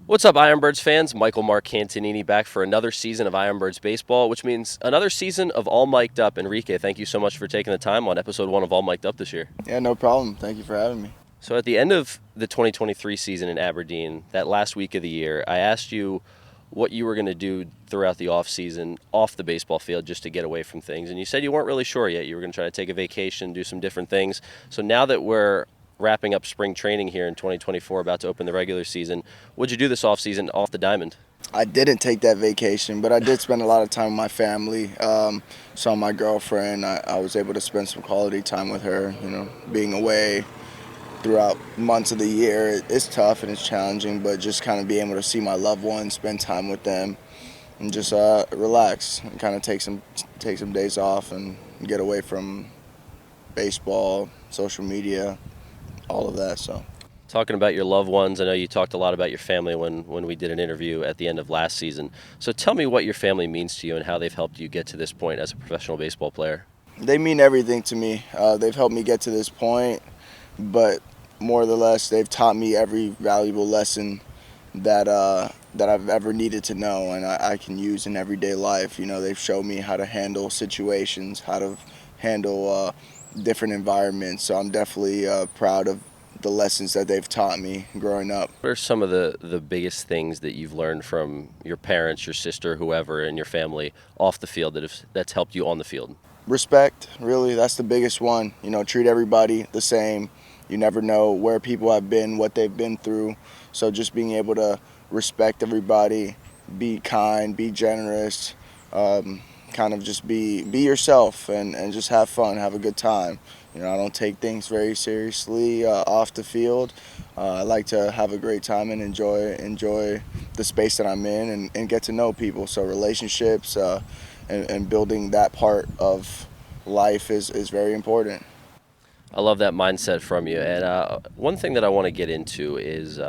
What's up, Ironbirds fans? Michael Marcantonini back for another season of Ironbirds baseball, which means another season of All Mic'd Up. Enrique, thank you so much for taking the time on episode 1 of All Mic'd Up this year. Yeah, no problem. Thank you for having me. So at the end of the 2023 season in Aberdeen, that last week of the year, I asked you what you were going to do throughout the offseason off the baseball field just to get away from things. And you said you weren't really sure yet. You were going to try to take a vacation, do some different things. So now that we're wrapping up spring training here in 2024, about to open the regular season, what'd you do this offseason off the diamond? I didn't take that vacation, but I did spend a lot of time with my family. Saw my girlfriend. I was able to spend some quality time with her. Being away throughout months of the year, it's tough and it's challenging, but just kind of being able to see my loved ones, spend time with them, and just relax and kind of take some days off and get away from baseball, social media, all of that. So. Talking about your loved ones, I know you talked a lot about your family when we did an interview at the end of last season. So tell me what your family means to you and how they've helped you get to this point as a professional baseball player. They mean everything to me. They've helped me get to this point, but more or less, they've taught me every valuable lesson that I've ever needed to know, and I can use in everyday life. They've showed me how to handle situations, how to handle different environments. So I'm definitely proud of the lessons that they've taught me growing up. What are some of the biggest things that you've learned from your parents, your sister, whoever in your family off the field that's helped you on the field? Respect, really, that's the biggest one. Treat everybody the same. You never know where people have been, what they've been through. So just being able to respect everybody, be kind, be generous, kind of just be yourself and just have fun, have a good time. I don't take things very seriously off the field. I like to have a great time and enjoy the space that I'm in and get to know people. So relationships and building that part of life is very important. I love that mindset from you. And one thing that I want to get into is,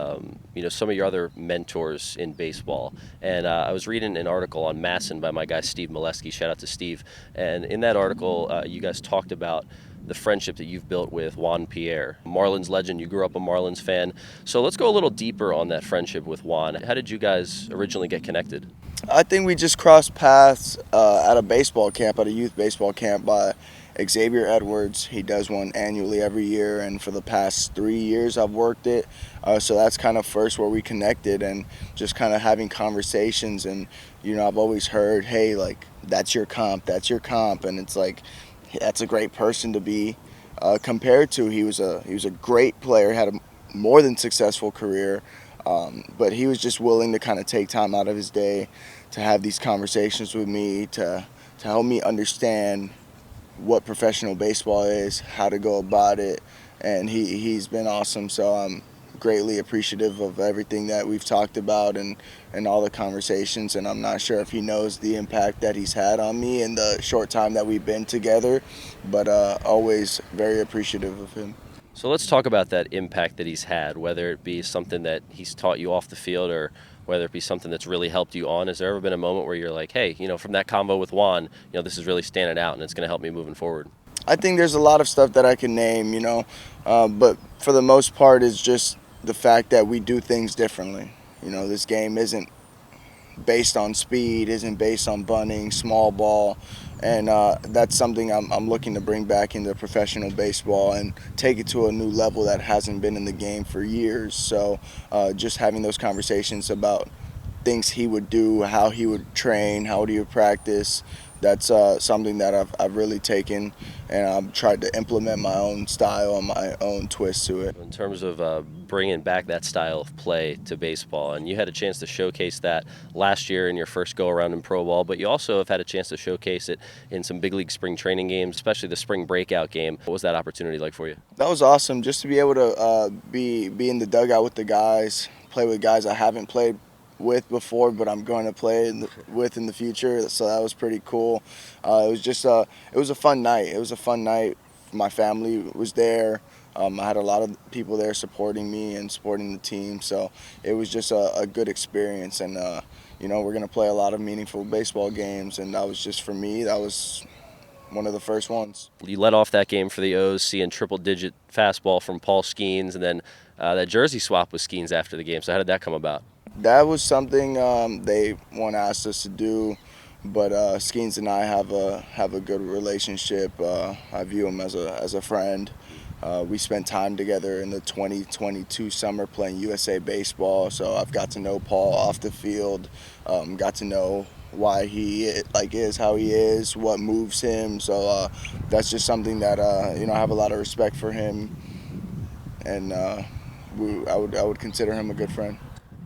some of your other mentors in baseball. And I was reading an article on Masson by my guy Steve Molesky. Shout out to Steve. And in that article, you guys talked about the friendship that you've built with Juan Pierre, Marlins legend. You grew up a Marlins fan. So let's go a little deeper on that friendship with Juan. How did you guys originally get connected? I think we just crossed paths at a baseball camp, at a youth baseball camp by Xavier Edwards. He does one annually every year, and for the past 3 years I've worked it. So that's kind of first where we connected and just kind of having conversations. And, I've always heard, hey, like, that's your comp. And it's like, that's a great person to be compared to. He was a great player, had a more than successful career, but he was just willing to kind of take time out of his day to have these conversations with me, to help me understand what professional baseball is, how to go about it, and he's been awesome. So I'm greatly appreciative of everything that we've talked about and all the conversations, and I'm not sure if he knows the impact that he's had on me in the short time that we've been together, but always very appreciative of him. So let's talk about that impact that he's had, whether it be something that he's taught you off the field or whether it be something that's really helped you on. Has there ever been a moment where you're like, hey, from that combo with Juan, this is really standing out and it's going to help me moving forward? I think there's a lot of stuff that I can name, but for the most part it's just the fact that we do things differently. This game isn't based on speed, isn't based on bunting, small ball, and that's something I'm looking to bring back into professional baseball and take it to a new level that hasn't been in the game for years. So just having those conversations about things he would do, how he would train, how he would practice, that's something that I've really taken, and I've tried to implement my own style and my own twist to it. In terms of bringing back that style of play to baseball, and you had a chance to showcase that last year in your first go-around in pro ball, but you also have had a chance to showcase it in some big league spring training games, especially the spring breakout game. What was that opportunity like for you? That was awesome, just to be able to be in the dugout with the guys, play with guys I haven't played with before, but I'm going to play with in the future. So that was pretty cool. It was just it was a fun night. It was a fun night. My family was there. I had a lot of people there supporting me and supporting the team. So it was just a good experience. And we're going to play a lot of meaningful baseball games. And that was just, for me, that was one of the first ones. You led off that game for the O's, seeing triple-digit fastball from Paul Skenes, and then that jersey swap with Skenes after the game. So how did that come about? That was something they one asked us to do, but Skenes and I have a good relationship. I view him as a friend. We spent time together in the 2022 summer playing USA baseball, so I've got to know Paul off the field, got to know why he is how he is, what moves him. So that's just something that I have a lot of respect for him, and I would consider him a good friend.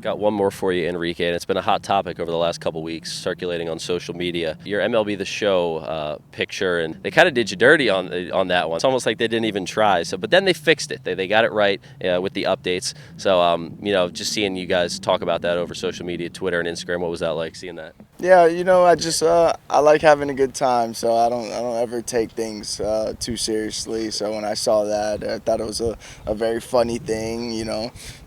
Got one more for you, Enrique, and it's been a hot topic over the last couple weeks, circulating on social media. Your MLB The Show picture, and they kind of did you dirty on that one. It's almost like they didn't even try. So, but then they fixed it. They got it right with the updates. So, just seeing you guys talk about that over social media, Twitter and Instagram. What was that like, seeing that? Yeah, I just I like having a good time, so I don't ever take things too seriously. So when I saw that, I thought it was a very funny thing.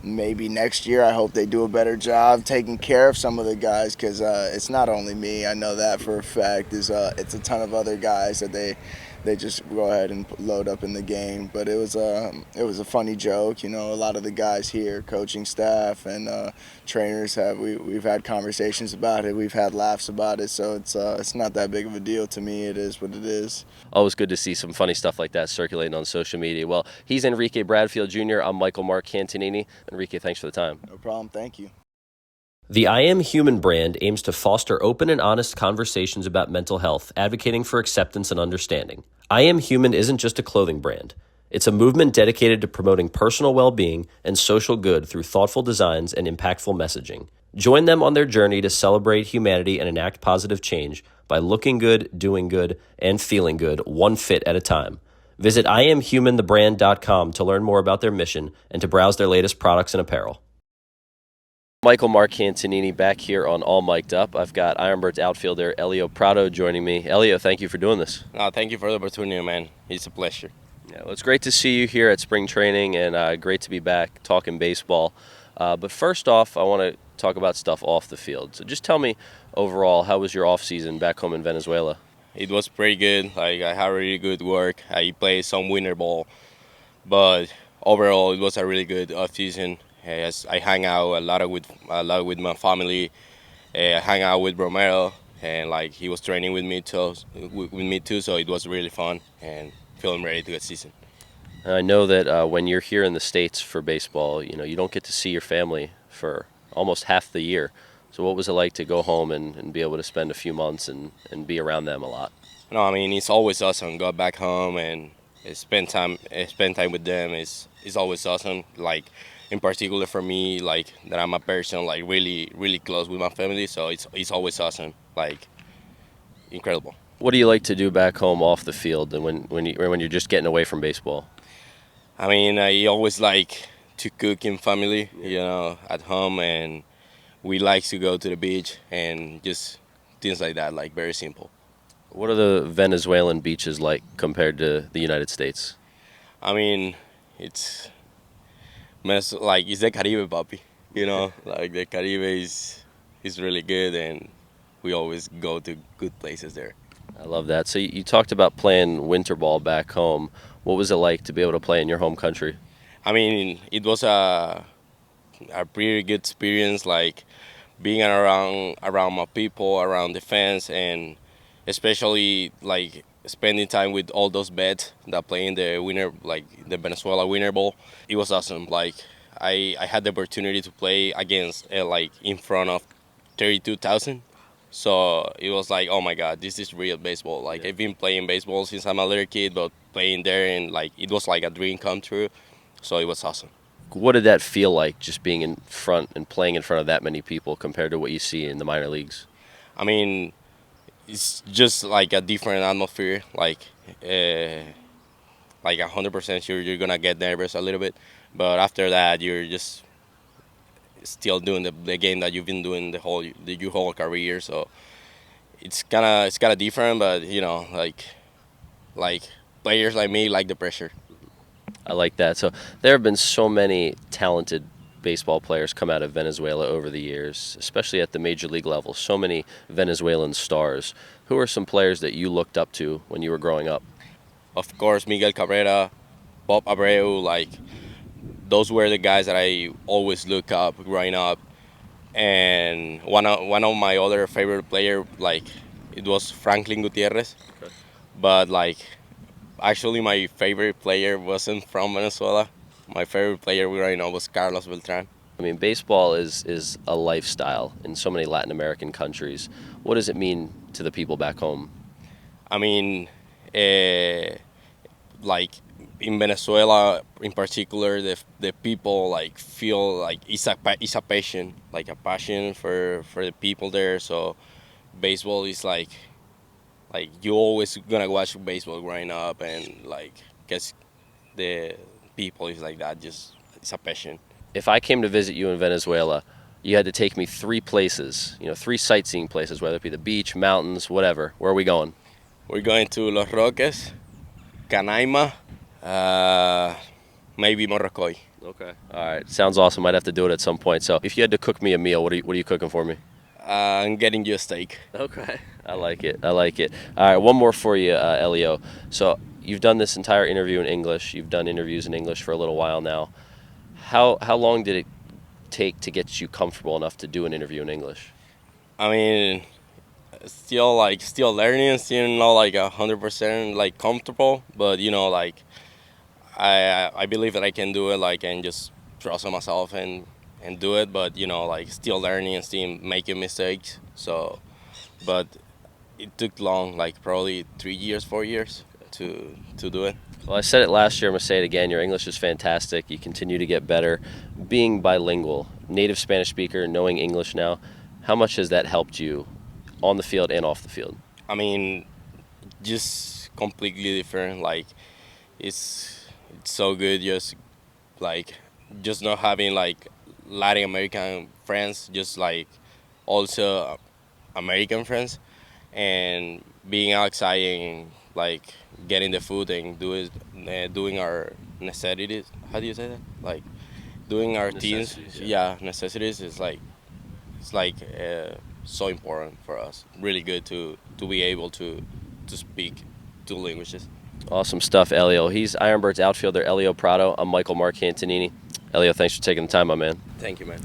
Maybe next year I hope they do a better job taking care of some of the guys, because it's not only me. I know that for a fact. It's a ton of other guys that they just go ahead and load up in the game. But it was a funny joke. A lot of the guys here, coaching staff and trainers we've had conversations about it. We've had laughs about it. So it's not that big of a deal to me. It is what it is. Always good to see some funny stuff like that circulating on social media. Well, he's Enrique Bradfield Jr. I'm Michael Marcantonini. Enrique, thanks for the time. No problem. Thank you. The I Am Human brand aims to foster open and honest conversations about mental health, advocating for acceptance and understanding. I Am Human isn't just a clothing brand. It's a movement dedicated to promoting personal well-being and social good through thoughtful designs and impactful messaging. Join them on their journey to celebrate humanity and enact positive change by looking good, doing good, and feeling good, one fit at a time. Visit IamHumanTheBrand.com to learn more about their mission and to browse their latest products and apparel. Michael Marcantonini back here on All Mic'd Up. I've got Ironbirds outfielder Elio Prado joining me. Elio, thank you for doing this. No, thank you for the opportunity, man. It's a pleasure. Yeah, well, it's great to see you here at spring training, and great to be back talking baseball. But first off, I want to talk about stuff off the field. So just tell me, overall, how was your off season back home in Venezuela? It was pretty good. Like, I had really good work. I played some winter ball, but overall, it was a really good off season. As I hang out a lot with my family. I hang out with Romero, and like he was training with me too. So it was really fun and feeling ready to get season. I know that when you're here in the States for baseball, you don't get to see your family for almost half the year. So what was it like to go home and be able to spend a few months and be around them a lot? No, I mean it's always awesome. Go back home and spend time with them. Is always awesome. Like, in particular for me, like that I'm a person like really really close with my family, so it's always awesome, like incredible. What do you like to do back home off the field, and when you're just getting away from baseball? I mean, I always like to cook in family, at home, and we like to go to the beach and just things like that, like very simple. What are the Venezuelan beaches like compared to the United States? I mean, it's like it's the Caribe, papi. Like the Caribe is really good, and we always go to good places there. I love that. So you talked about playing winter ball back home. What was it like to be able to play in your home country? I mean, it was a pretty good experience, like being around my people, around the fans, and especially like spending time with all those vets that play in the winter, like the Venezuela winter ball. It was awesome. Like I had the opportunity to play against like in front of 32,000. So it was like, oh my God, this is real baseball. Like, yeah. I've been playing baseball since I'm a little kid, but playing there, and like it was like a dream come true. So it was awesome. What did that feel like, just being in front and playing in front of that many people compared to what you see in the minor leagues? I mean, it's just like a different atmosphere. Like 100% sure you're gonna get nervous a little bit, but after that you're just still doing the game that you've been doing your whole career. So it's kind of different, but like players like me like the pressure. I like that. So there have been so many talented baseball players come out of Venezuela over the years, especially at the major league level. So many Venezuelan stars. Who are some players that you looked up to when you were growing up? Of course, Miguel Cabrera, Bob Abreu, like those were the guys that I always look up growing up. and one of my other favorite player, like it was Franklin Gutierrez. Okay. But like actually my favorite player wasn't from Venezuela. My favorite player right now was Carlos Beltran. I mean, baseball is a lifestyle in so many Latin American countries. What does it mean to the people back home? I mean, uh, like in Venezuela in particular, the people like feel like it's a passion, like a passion for the people there. So baseball is like you always gonna watch baseball growing up, and like guess the people is like that. Just it's a passion. If I came to visit you in Venezuela, you had to take me 3 places, 3 sightseeing places, whether it be the beach, mountains, whatever. Where are we going? We're going to Los Roques, Canaima, uh, maybe Morrocoy. Okay. All right. Sounds awesome. I'd have to do it at some point. So if you had to cook me a meal, what are you cooking for me? I'm getting you a steak. Okay. I like it. I like it. All right. One more for you, Elio. So you've done this entire interview in English. You've done interviews in English for a little while now. How long did it take to get you comfortable enough to do an interview in English? I mean, still learning, still not like 100% like comfortable, but like I believe that I can do it, like, and just trust in myself and do it, but like still learning and still making mistakes. So, but it took long, like probably 3 years, 4 years to do it. Well, I said it last year. I'm going to say it again. Your English is fantastic. You continue to get better. Being bilingual, native Spanish speaker, knowing English now, how much has that helped you on the field and off the field? I mean, just completely different. Like, it's so good. Like, just not having like Latin American friends, just like also American friends, and being outside and like getting the food and doing our necessities. How do you say that? Like doing our things. Necessities, Yeah, necessities is like it's like so important for us. Really good to be able to speak 2 languages. Awesome stuff, Elio. He's Ironbirds outfielder Elio Prado. I'm Michael Marcantonini. Elio, thanks for taking the time, my man. Thank you, man.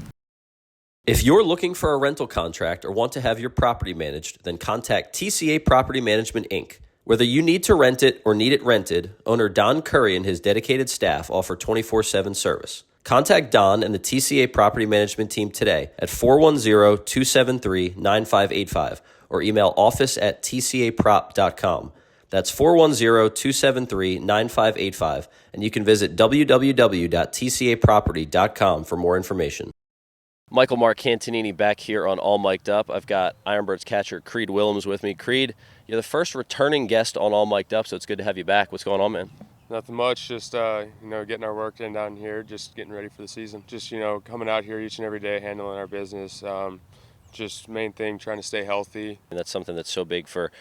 If you're looking for a rental contract or want to have your property managed, then contact TCA Property Management, Inc. Whether you need to rent it or need it rented, owner Don Curry and his dedicated staff offer 24/7 service. Contact Don and the TCA Property Management team today at 410-273-9585 or email office@tcaprop.com. That's 410-273-9585, and you can visit www.tcaproperty.com for more information. Michael Marcantonini back here on All Mic'd Up. I've got Ironbirds catcher Creed Willems with me. Creed, you're the first returning guest on All Mic'd Up, so it's good to have you back. What's going on, man? Nothing much, just getting our work in down here, just getting ready for the season. Just coming out here each and every day, handling our business. Just main thing, trying to stay healthy. And that's something that's so big for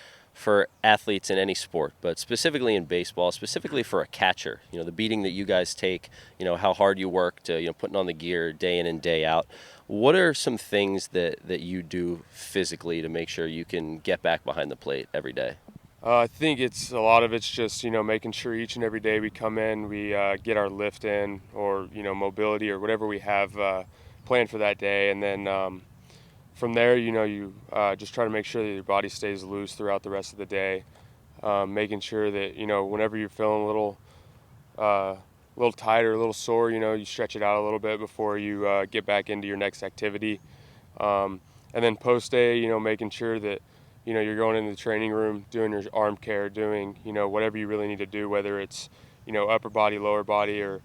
athletes in any sport, but specifically in baseball, specifically for a catcher. The beating that you guys take, how hard you work to putting on the gear day in and day out. What are some things that you do physically to make sure you can get back behind the plate every day? I think a lot of it's just making sure each and every day we come in, we get our lift in, or mobility or whatever we have planned for that day, and then from there you just try to make sure that your body stays loose throughout the rest of the day, making sure that whenever you're feeling a little tight or a little sore, you stretch it out a little bit before you get back into your next activity, and then post day, making sure that you're going into the training room, doing your arm care, doing, whatever you really need to do, whether it's, upper body, lower body, or,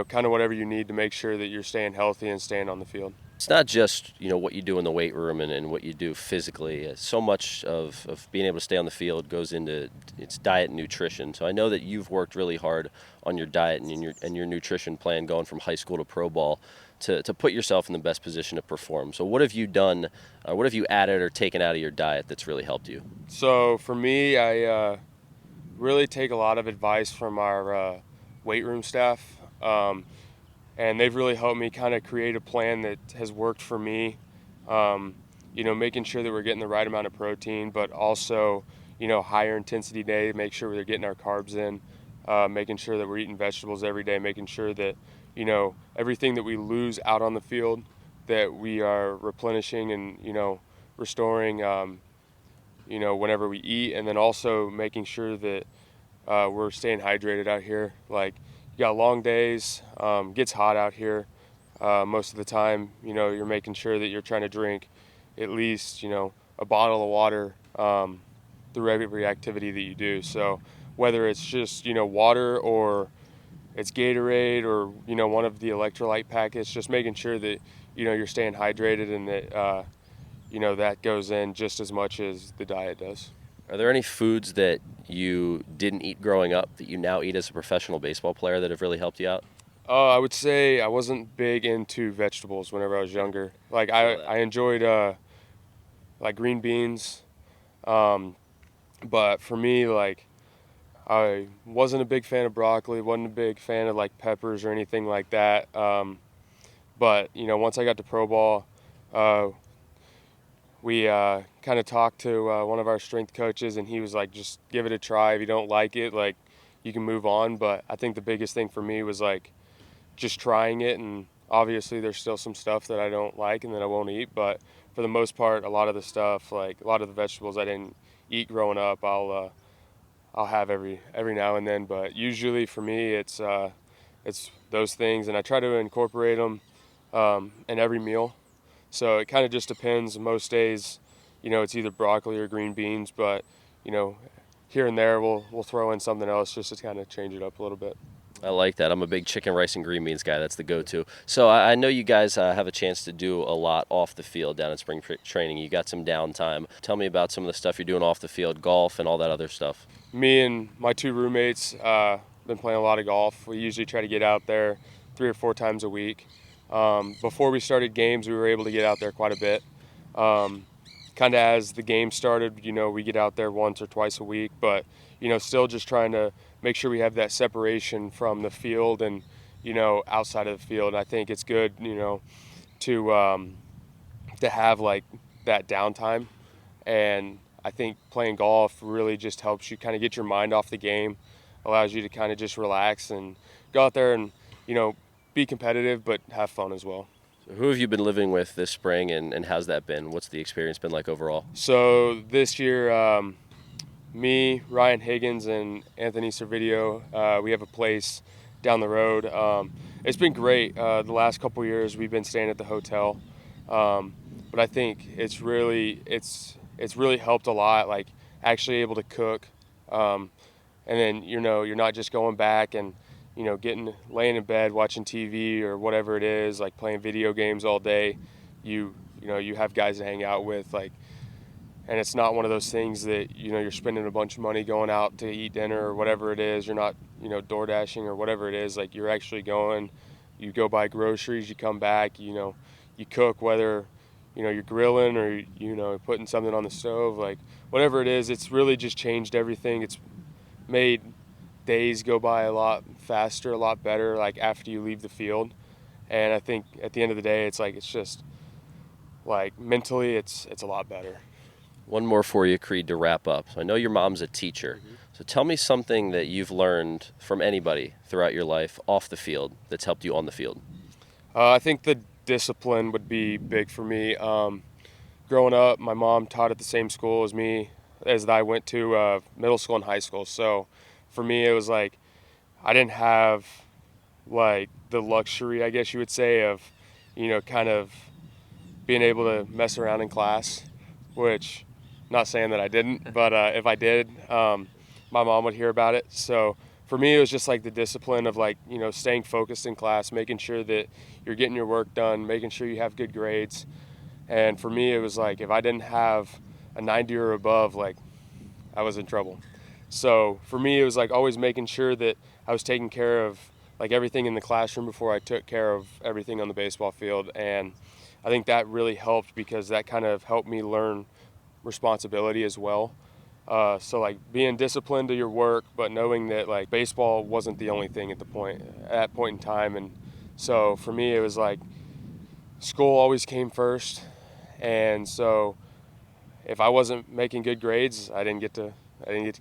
kind of whatever you need to make sure that you're staying healthy and staying on the field. It's not just, what you do in the weight room and what you do physically. So much of being able to stay on the field goes into its diet and nutrition. So I know that you've worked really hard on your diet and your nutrition plan going from high school to pro ball to put yourself in the best position to perform. So what have you done, what have you added or taken out of your diet that's really helped you? So for me, I really take a lot of advice from our weight room staff. And they've really helped me kind of create a plan that has worked for me, making sure that we're getting the right amount of protein, but also, higher intensity day, make sure we're getting our carbs in, making sure that we're eating vegetables every day, making sure that, everything that we lose out on the field, that we are replenishing and, restoring, whenever we eat, and then also making sure that we're staying hydrated out here. Like, you got long days, gets hot out here most of the time. You're making sure that you're trying to drink at least, a bottle of water through every activity that you do. So whether it's just, water or it's Gatorade or, one of the electrolyte packets, just making sure that, you're staying hydrated and that, that goes in just as much as the diet does. Are there any foods that you didn't eat growing up that you now eat as a professional baseball player that have really helped you out? I would say I wasn't big into vegetables whenever I was younger. Like, I enjoyed like green beans, but for me, like, I wasn't a big fan of broccoli, wasn't a big fan of like peppers or anything like that. But once I got to pro ball, we kind of talked to one of our strength coaches, and he was like, just give it a try. If you don't like it, like, you can move on. But I think the biggest thing for me was like just trying it, and obviously there's still some stuff that I don't like and that I won't eat, but for the most part, a lot of the stuff, like a lot of the vegetables I didn't eat growing up, I'll have every now and then. But usually for me, it's those things, and I try to incorporate them in every meal. So it kind of just depends. Most days, it's either broccoli or green beans, but here and there we'll throw in something else just to kind of change it up a little bit. I like that. I'm a big chicken, rice, and green beans guy. That's the go-to. So I know you guys have a chance to do a lot off the field down at spring training. You got some downtime. Tell me about some of the stuff you're doing off the field, golf and all that other stuff. Me and my two roommates been playing a lot of golf. We usually try to get out there 3 or 4 times a week. Before we started games, we were able to get out there quite a bit. Kind of as the game started, we get out there once or twice a week, but still just trying to make sure we have that separation from the field and outside of the field. I think it's good to have like that downtime, and I think playing golf really just helps you kind of get your mind off the game, allows you to kind of just relax and go out there and be competitive but have fun as well. So who have you been living with this spring, and how's that been? What's the experience been like overall? So this year, me, Ryan Higgins, and Anthony Servideo, we have a place down the road. It's been great. The last couple years we've been staying at the hotel, but I think it's really helped a lot. Like, actually able to cook, and then you're not just going back and laying in bed watching TV or whatever it is, like playing video games all day. You have guys to hang out with, like. And it's not one of those things that, you're spending a bunch of money going out to eat dinner or whatever it is. You're not, door dashing or whatever it is. Like, you're actually going, you go buy groceries, you come back, you cook, whether, you're grilling or, putting something on the stove, like whatever it is. It's really just changed everything. It's made days go by a lot faster, a lot better, like after you leave the field. And I think at the end of the day, it's just like mentally it's a lot better. One more for you, Creed, to wrap up. So I know your mom's a teacher. Mm-hmm. So tell me something that you've learned from anybody throughout your life off the field that's helped you on the field. I think the discipline would be big for me. Growing up, my mom taught at the same school as me, as I went to middle school and high school. So for me, it was like I didn't have like the luxury, I guess you would say, of, kind of being able to mess around in class, which... Not saying that I didn't, but if I did, my mom would hear about it. So for me, it was just like the discipline of like, staying focused in class, making sure that you're getting your work done, making sure you have good grades. And for me, it was like if I didn't have a 90 or above, like I was in trouble. So for me, it was like always making sure that I was taking care of like everything in the classroom before I took care of everything on the baseball field. And I think that really helped because that kind of helped me learn responsibility as well. So like being disciplined to your work, but knowing that like baseball wasn't the only thing at that point in time. And so for me, it was like school always came first. And so if I wasn't making good grades, I didn't get to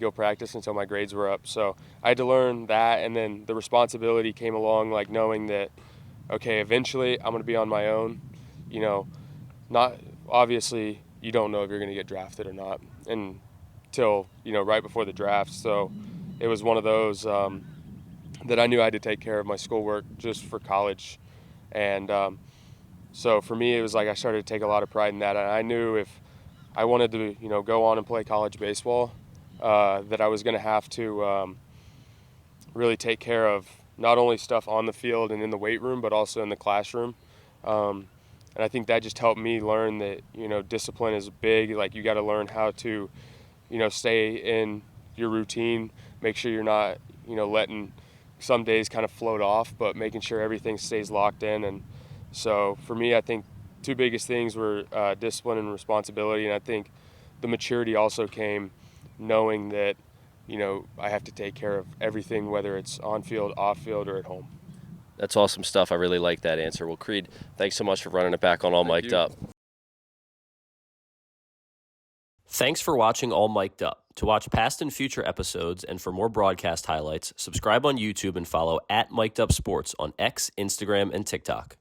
go practice until my grades were up. So I had to learn that. And then the responsibility came along, like knowing that, okay, eventually I'm going to be on my own. you know, not obviously you don't know if you're going to get drafted or not until, you know, right before the draft. So it was one of those that I knew I had to take care of my schoolwork just for college. And so for me, it was like I started to take a lot of pride in that. And I knew if I wanted to, you know, go on and play college baseball, that I was going to have to really take care of not only stuff on the field and in the weight room, but also in the classroom. And I think that just helped me learn that, you know, discipline is big. Like, you got to learn how to, you know, stay in your routine, make sure you're not, you know, letting some days kind of float off, but making sure everything stays locked in. And so for me, I think two biggest things were discipline and responsibility. And I think the maturity also came knowing that, you know, I have to take care of everything, whether it's on field, off field, or at home. That's awesome stuff. I really like that answer. Well, Creed, thanks so much for running it back on All Mic'd Up. Thanks for watching All Mic'd Up. To watch past and future episodes and for more broadcast highlights, subscribe on YouTube and follow @Mic'dUpSports on X, Instagram, and TikTok.